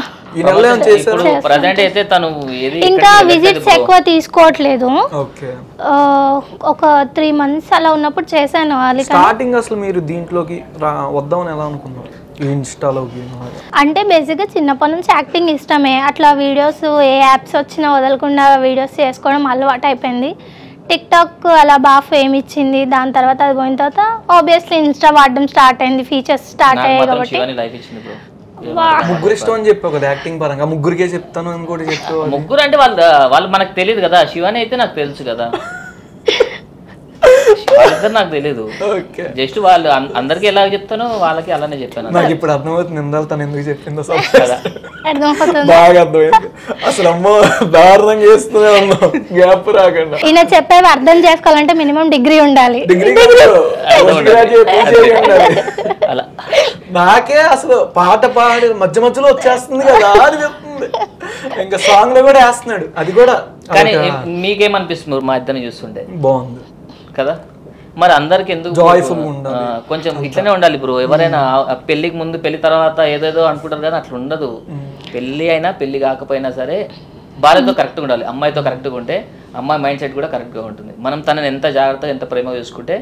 ఇంకా విజిట్స్ ఎక్కువ తీసుకోవట్లేదు. ఒక 3 months అలా ఉన్నప్పుడు చేశాను. స్టార్టింగ్ అసలు మీరు దీంట్లోకి వద్దామని ఎలా అనుకున్నారు? ఇన్స్టాలోకి అంటే బేసిక్గా చిన్నప్పటి నుంచి యాక్టింగ్ ఇష్టమే. అట్లా వీడియోస్ ఏ యాప్స్ వచ్చినా వదలకుండా వీడియోస్ చేసుకోవడం అలవాటు అయిపోయింది. టిక్ టాక్ అలా బాగా ఫేమ్ ఇచ్చింది. దాని తర్వాత అది పోయిన తర్వాత ఆబ్వియస్లీ ఇన్స్టా వాడడం స్టార్ట్ అయింది, ఫీచర్స్ స్టార్ట్ అయ్యాయి కాబట్టి. ముగ్గురు ఇష్టం అని చెప్పావు కదా యాక్టింగ్ పరంగా, ముగ్గురికే చెప్తాను అని కూడా చెప్పావు. ముగ్గురు అంటే వాళ్ళు మనకు తెలియదు కదా. శివాని అయితే నాకు తెలుసు కదా, వాళ్ళిద్దరు నాకు తెలియదు. జస్ట్ వాళ్ళు అందరికి ఎలా చెప్తానో వాళ్ళకి అలానే చెప్పాను. నాకు ఇప్పుడు అర్థమవుతుంది నిందాలు తను ఎందుకు చెప్పిందో బాగా అర్థమైంది. అసలు అమ్మో దారుణంగా చేస్తూనే ఉన్నాం గ్యాప్ రాకుండా. ఈయన చెప్పేవి అర్థం చేసుకోవాలంటే మినిమం డిగ్రీ ఉండాలి. అలా నాకే అసలు పాట పాడి మధ్య మధ్యలో వచ్చేస్తుంది కదా అని చెప్తుంది. ఇంకా సాంగ్ లో కూడా వేస్తున్నాడు అది కూడా. కానీ మీకేమనిపిస్తుంది మా ఇద్దరిని చూస్తుంటే? బాగుంది కదా. మరి అందరికి ఎందుకు జాయ్ఫుల్ ఉండాలి, కొంచెం ఇట్లనే ఉండాలి బ్రో. ఎవరైనా పెళ్లికి ముందు పెళ్లి తర్వాత ఏదేదో అనుకుంటారు కానీ అట్లా ఉండదు. పెళ్లి అయినా పెళ్లి కాకపోయినా సరే భార్యతో కరెక్ట్గా ఉండాలి. అమ్మాయితో కరెక్ట్గా ఉంటే అమ్మాయి మైండ్ సెట్ కూడా కరెక్ట్గా ఉంటుంది. మనం తనని ఎంత జాగ్రత్తగా ఎంత ప్రేమగా చూసుకుంటే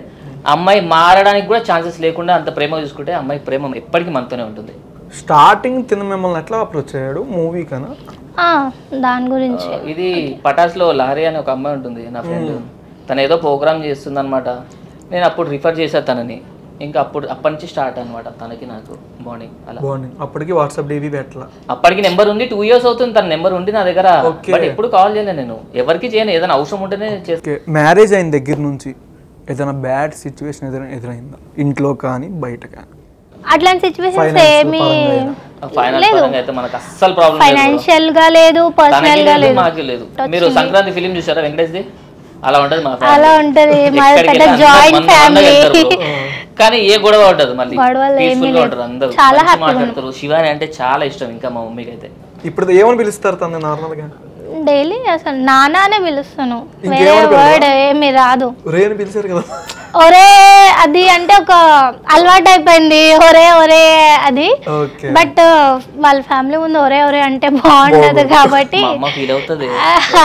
అమ్మాయి మారడానికి కూడా ఛాన్సెస్ లేకుండా అంత ప్రేమగా చూసుకుంటే అమ్మాయి ప్రేమ ఎప్పటికీ మనతోనే ఉంటుంది. స్టార్టింగ్ తిన మిమ్మల్ని ఎట్లా అప్రోచ్ అయ్యాడు మూవీ కన్నా? దాని గురించి ఇది పటాస్లో లహరి అని ఒక అమ్మాయి ఉంటుంది నా ఫ్రెండ్. తను ఏదో ప్రోగ్రామ్ చేస్తుంది అనమాట. నేను అప్పుడు రిఫర్ చేశాను తనని. ఇంకా అప్పటి నుంచి స్టార్ట్ అనమాట తనకి నాకు బాండింగ్. అలా అప్పటికి వాట్సాప్ డీబీ పెట్టలా. అప్పటికి నెంబర్ ఉంది, 2 years అవుతుంది తన నెంబర్ ఉంది నా దగ్గర. బట్ ఎప్పుడు కాల్ చేయలేదు నేను, ఎవరికి చేయను. ఏదైనా అవసరం ఉంటేనే చేస్తాను. మ్యారేజ్ అయిన దగ్గర నుంచి ఏదైనా బ్యాడ్ సిచ్యువేషన్ ఏదైనా ఎదురైందా ఇంట్లో కానీ బయట కానీ? అట్లాంటి సిచ్యువేషన్స్ ఏమీ లేదు. మనకు అస్సలు ప్రాబ్లం ఫైనాన్షియల్ గా లేదు, పర్సనల్ గా లేదు, మాకు లేదు. మీరు సంక్రాంతి ఫిలిం చూసారా వెంకటేష్ది? అలా ఉంటది మా ఫ్యామిలీ. అలా ఉంటది మాది పెద్ద జాయింట్ ఫ్యామిలీ. కానీ ఏ గొడవ ఉండదు, మళ్ళీ పీస్ఫుల్ గా ఉంటారు అందరూ, చాలా మాట్లాడతారు. శివాని అంటే చాలా ఇష్టం ఇంకా మా మమ్మీకి అయితే. ఇప్పుడు ఏమని పిలుస్తారు తను నార్మల్ గా? డైలీ అసలు నానానే పిలుస్తాను, వేరే వర్డ్ ఏమి రాదు. ఒరే అది అంటే ఒక అలవాటు అయిపోయింది, ఒరే ఒరే అది. బట్ వాళ్ళ ఫ్యామిలీ ముందు ఒరే ఒరే అంటే బాగుంటది కాబట్టి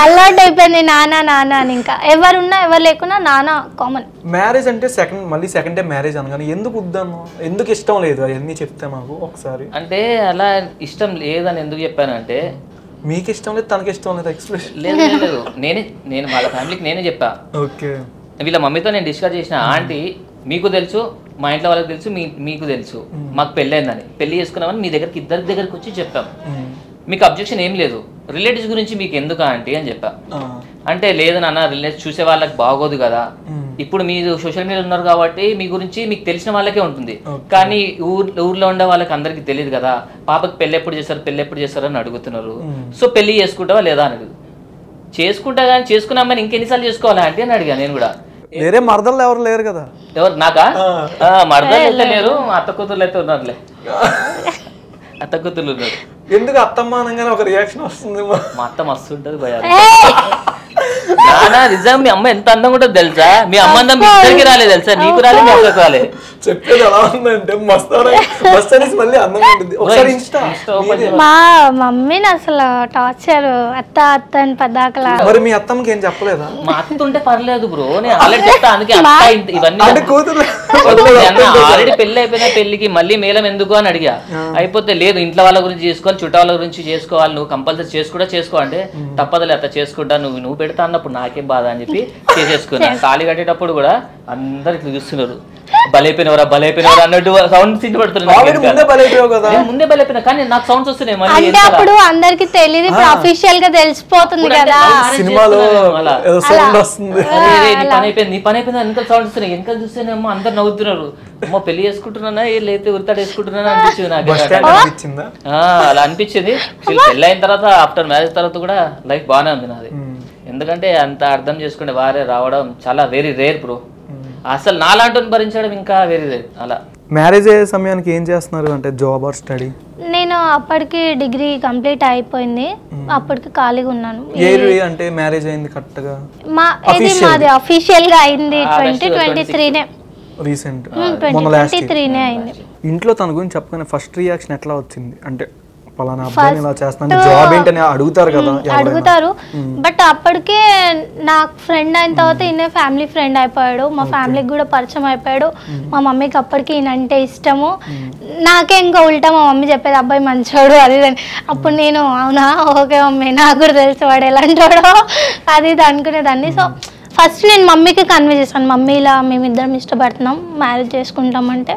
అలవాటు అయిపోయింది నానా నానా అని. ఇంకా ఎవరున్నా ఎవరు లేకున్నా నానా కామన్. మ్యారేజ్ అంటే సెకండ్ డే మ్యారేజ్ అనగానే ఎందుకు వద్దాను, ఎందుకు ఇష్టం లేదు అవన్నీ చెప్తే మాకు ఒకసారి. అంటే అలా ఇష్టం లేదని ఎందుకు చెప్పానంటే మీకు ఇష్టం లేదు తనకి ఇష్టం లేదు ఎక్స్ప్రెషన్ లేదు. నేను వాళ్ళ ఫ్యామిలీకి నేనే చెప్పా. ఓకే. వీళ్ళ మమ్మీతో నేను డిస్కస్ చేసిన, ఆంటీ మీకు తెలుసు, మా ఇంట్లో వాళ్ళకి తెలుసు, మీకు తెలుసు మాకు పెళ్ళి అయిందని, పెళ్లి చేసుకున్నామని మీ దగ్గరికి ఇద్దరి దగ్గరికి వచ్చి చెప్పాం. మీకు అబ్జెక్షన్ ఏం లేదు, రిలేటివ్స్ గురించి మీకు ఎందుకు ఆంటీ అని చెప్పా. అంటే లేదు నాన్న, రిలేటివ్స్ చూసే వాళ్ళకి బాగోదు కదా, ఇప్పుడు మీరు సోషల్ మీడియా ఉన్నారు కాబట్టి మీ గురించి మీకు తెలిసిన వాళ్ళకే ఉంటుంది, కానీ ఊర్లో ఉండే వాళ్ళకి అందరికి తెలియదు కదా. పాపకి పెళ్ళి ఎప్పుడు చేస్తారు అని అడుగుతున్నారు. సో పెళ్లి చేసుకుంటావా లేదా అని. చేసుకుంటా కానీ చేసుకున్న అమ్మాయిని ఇంకెన్నిసార్లు చేసుకోవాలా అంటే అని అడిగా నేను కూడా. వేరే మరదలు ఎవరు లేరు కదా? ఎవరు నాకా? మరదలు అయితే లేరు, అత్త కూతుర్లు అయితే ఉన్నారులే. అత్త కూతుర్లు ఉన్నారు. ఎందుకు అత్తమ్మ అనగానే ఒక రియాక్షన్ వస్తుంది? మా అత్త మస్తు ఉంటుంది భయ. నానా నిజం మీ అమ్మ ఎంత అందంగా ఉంటుంది తెలుసా? మీ అమ్మ అందం మీ ఇద్దరికి రాలేదు తెలుసా, నీకు రాలేదు, మీ అక్కకు రాలేదు. చెప్పేది ఎలా ఉందంటే మళ్ళీ అందంగా ఉంటుంది. మా మమ్మీని అసలు టార్చర్, అత్త అత్త అని పద్దాకలా. మరి మీ అత్తమ్మకి ఏం చెప్పలేదా? మా అత్త ఉంటే పర్లేదు బ్రో, నేను ఆల్రెడీ చెప్తా. అందుకే ఇవన్నీ ఆల్రెడీ పెళ్లి అయిపోయిన పెళ్లికి మళ్ళీ మేళం ఎందుకు అని అడిగా. అయిపోతే లేదు ఇంట్లో వాళ్ళ గురించి చేసుకోవాలి, చుట్టాల గురించి చేసుకోవాలి, నువ్వు కంపల్సరీ చేసుకో అంటే తప్పదులే అత్త చేసుకుంటా, నువ్వు పెడతా అన్నప్పుడు నాకేం బాధ అని చెప్పి చేసేసుకున్నా. తాళి కట్టేటప్పుడు కూడా అందరు ఇట్లా చూస్తున్నారు, బలైపోయినవరా అన్నట్టు సౌండ్ సింట్ పడుతున్నాయి. ముందే బలైపోయినా కానీ నాకు సౌండ్స్ వస్తున్నాయి మళ్ళీ. అంటే అప్పుడు అందరికి తెలియదు, ఇప్పుడు అఫీషియల్ గా తెలిసిపోతుంది కదా. సినిమాలో నీ పని అయిపోయింది వెనకాల సౌండ్ వస్తున్నాయి. వెనకాల చూస్తేనేమో అందరు నవ్వుతున్నారు. అమ్మో పెళ్లి చేసుకుంటున్నానా లేకపోతే ఉరితాడు వేసుకుంటున్నానా అనిపించింది నాకు. అలా అనిపించింది. పెళ్లి అయిన తర్వాత ఆఫ్టర్ మ్యారేజ్ తర్వాత కూడా లైఫ్ బాగానే ఉంది నాది. ఎందుకంటే అంత అర్థం చేసుకునే వారే రావడం చాలా వెరీ రేర్ బ్రో. అసలు నాలాంటి భరించడం ఇంకా వేరే అలా. మ్యారేజ్ అయ్యే సమయానికి ఏం చేస్తున్నారు అంటే జాబ్ ఆర్ స్టడీ? నేను అప్పటికి డిగ్రీ కంప్లీట్ అయిపోయింది, అప్పటికి ఖాళీగా ఉన్నాను. అంటే మ్యారేజ్ అయింది కరెక్ట్ గా మాది అఫీషియల్ గా అయింది 2023నే. రీసెంట్ 2023నే అయింది. ఇంట్లో తన గురించి చెప్పగానే ఫస్ట్ రియాక్షన్ ఎట్లా వచ్చింది? అంటే పలానా అబ్బాయి ఇలా చేస్తాను జాబ్ ఏంటని అడుగుతారు కదా. అడుగుతారు, బట్ అప్పటికే నాకు ఫ్రెండ్ అయిన తర్వాత ఈయన ఫ్యామిలీ ఫ్రెండ్ అయిపోయాడు. మా ఫ్యామిలీకి కూడా పరిచయం అయిపోయాడు. మా మమ్మీకి అప్పటికి ఈయన అంటే ఇష్టము. నాకే ఇంకా ఉల్టా మా మమ్మీ చెప్పేది అబ్బాయి మంచోడు అది ఇది. అప్పుడు నేను అవునా ఓకే మమ్మీ నాకు కూడా తెలుసు వాడు ఎలాంటోడో అది ఇది అనుకునేదాన్ని. సో ఫస్ట్ నేను మమ్మీకి కన్వే చేశాను, మమ్మీ ఇలా మేమిద్దరం ఇష్టపడుతున్నాం, మ్యారేజ్ చేసుకుంటామంటే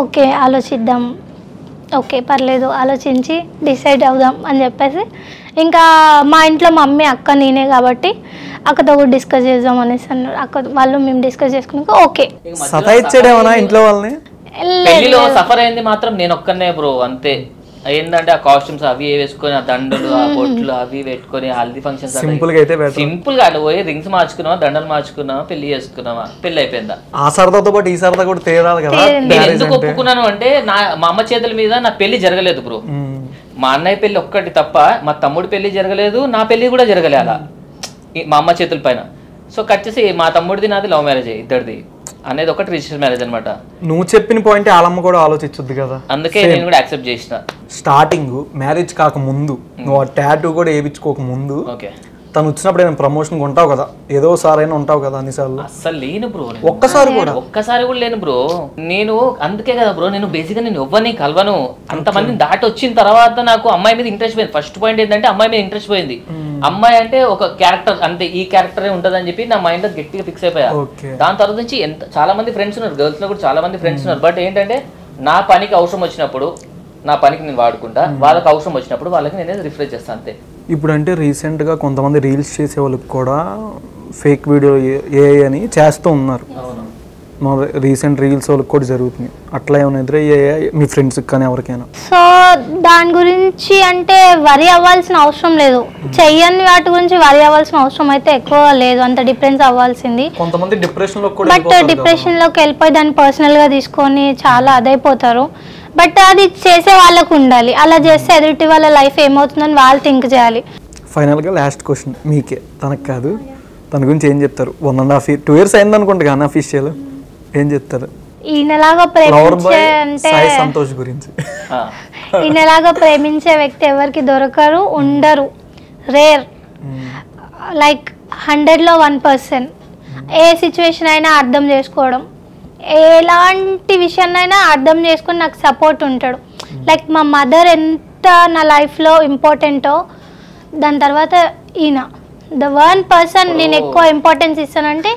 ఓకే ఆలోచిద్దాం, ఓకే పర్లేదు ఆలోచించి డిసైడ్ అవుదాం అని చెప్పేసి, ఇంకా మా ఇంట్లో మమ్మీ అక్క నేనే కాబట్టి అక్కతో కూడా డిస్కస్ చేద్దాం అనేసి అన్నారు. అక్క వాళ్ళు మేము డిస్కస్ చేసుకున్నాక ఓకే. సతాయిచ్చాడేమన్నా ఇంట్లో వాళ్ళని? పెళ్లిలో సఫర్ అయింది మాత్రం నేను ఒక్కనే బ్రో, అంతే. ఏంటంటే ఆ కాస్ట్యూమ్స్ అవి వేసుకొని ఆ దండలు ఆ బొట్లు అవి పెట్టుకొని హల్దీ ఫంక్షన్స్ సింపుల్ గా పోయి రింగ్స్ మార్చుకున్నావా దండలు మార్చుకున్నావా పెళ్లి చేసుకున్నావా పెళ్లి అయిపోయిందా. ఆ సరదాతో పాటు ఈ సరదా కూడా తేడాలి కదా. నేను ఎందుకు ఒప్పుకున్నాను అంటే మా అమ్మ చేతుల మీద నా పెళ్లి జరగలేదు బ్రో. మా అన్నయ్య పెళ్లి ఒక్కటి తప్ప మా తమ్ముడి పెళ్లి జరగలేదు, నా పెళ్లి కూడా జరగలేదు అలా మా అమ్మ చేతుల పైన. సో కట్ చేసి మా తమ్ముడిది నాది లవ్ మ్యారేజ్ ఇద్దరిది అనేది ఒకటి రిజిస్టర్ మ్యారేజ్ అనమాట. నువ్వు చెప్పిన పాయింట్ ఆలమ్మ కూడా ఆలోచించొద్దు కదా. అందుకే నేను కూడా యాక్సెప్ట్ చేసిన. స్టార్టింగ్ మ్యారేజ్ కాక ముందు నువ్వు ఆ టాటూ కూడా వేయించుకోక ముందు తను వచ్చినప్పుడు నేను ప్రమోషన్ ఉంటావు కదా, ఏదో సారైనా ఉంటావు కదా అన్నిసార్లు. అసలు లేను బ్రో, ఒక్కసారి కూడా లేను బ్రో. నేను అందుకే కదా బ్రో నేను బేసిక్గా నేను ఎవరిని కలవను. అంతమందిని దాటి వచ్చిన తర్వాత నాకు అమ్మాయి మీద ఇంట్రెస్ట్ పోయింది. ఫస్ట్ పాయింట్ ఏంటంటే అమ్మాయి మీద ఇంట్రెస్ట్ పోయింది. అమ్మాయి అంటే ఒక క్యారెక్టర్ అంతే, ఈ క్యారెక్టరే ఉంటుంది అని చెప్పి నా మైండ్ లో గట్టిగా ఫిక్స్ అయిపోయా. దాని తర్వాత నుంచి చాలా మంది ఫ్రెండ్స్ ఉన్నారు, గర్ల్స్ లో కూడా చాలా మంది ఫ్రెండ్స్ ఉన్నారు. బట్ ఏంటంటే నా పనికి అవసరం వచ్చినప్పుడు నా పనికి నేను వాడుకుంటా, వాళ్ళకి అవసరం వచ్చినప్పుడు వాళ్ళకి నేను రిఫ్రెష్ చేస్తాను అంతే. ఇప్పుడు అంటే రీసెంట్గా కొంతమంది రీల్స్ చేసే వాళ్ళకి కూడా ఫేక్ వీడియో ఏ అని చేస్తూ ఉన్నారు. రీసెంట్ రీల్స్ వాళ్ళకి కూడా జరుగుతుంది. అట్లా ఏమైనా ఎదురయ్యాయా మీ ఫ్రెండ్స్కి కానీ ఎవరికైనా? సో దాని గురించి అంటే వరి అవ్వాల్సిన అవసరం లేదు, చెయ్యని వాటి గురించి వరి అవ్వాల్సిన అవసరం అయితే ఎక్కువ లేదు, అంత డిఫరెన్స్ అవ్వాల్సింది. కొంతమంది డిప్రెషన్ లో బట్ డిప్రెషన్ లోకి వెళ్ళిపోయి దాన్ని పర్సనల్ గా తీసుకొని చాలా అదైపోతారు. బట్ అది చేసే వాళ్ళకు ఉండాలి, అలా చేస్తే ఎదుటి వాళ్ళ లైఫ్ ఏమవుతుందని వాళ్ళు థింక్ చేయాలి. ఫైనల్గా లాస్ట్ క్వశ్చన్ మీకే, తనకు కాదు, తన గురించి ఏం చెప్తారు? 1.5 2 years అయింది అనుకుంటా కానీ అఫీషియల్ ఏం చెప్తారు? ఈయనలాగా ప్రేమించే అంటే సంతోష్ గురించి ఈయనలాగా ప్రేమించే వ్యక్తి ఎవరికి దొరకరు, ఉండరు, రేర్. లైక్ 100లో 1%. ఏ సిచ్యువేషన్ అయినా అర్థం చేసుకోవడం, ఎలాంటి విషయాన్నైనా అర్థం చేసుకొని నాకు సపోర్ట్ ఉంటాడు. లైక్ మా మదర్ ఎంత నా లైఫ్లో ఇంపార్టెంటో దాని తర్వాత ఈయన ద 1% నేను ఎక్కువ ఇంపార్టెన్స్ ఇస్తానంటే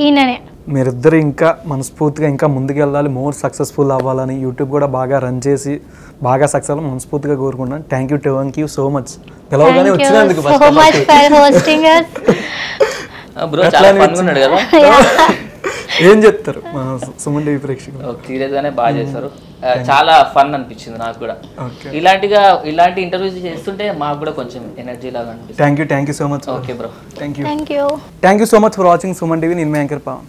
ఈయననే. మీరిద్దరు ఇంకా మనస్ఫూర్తిగా ఇంకా ముందుకెళ్ళాలి, మోర్ సక్సెస్ఫుల్ అవ్వాలని, యూట్యూబ్ కూడా బాగా రన్ చేసి బాగా సక్సెస్ మనస్ఫూర్తిగా కోరుకుంటున్నాను. థ్యాంక్ యూ సో మచ్ పిలవగానే వచ్చినందుకు. ఏం చెప్తారు సుమన్ టీవీ ప్రేక్షకులు? సీరియస్ గానే బాగా చేస్తారు, చాలా ఫన్ అనిపించింది నాకు కూడా. ఇలాంటి ఇంటర్వ్యూస్ చేస్తుంటే మాకు కూడా కొంచెం ఎనర్జీ లాగా అనిపిస్తుంది. Thank you so much. Okay bro, thank you so much for watching Suman TV. నేను మీ యాంకర్ పవన్.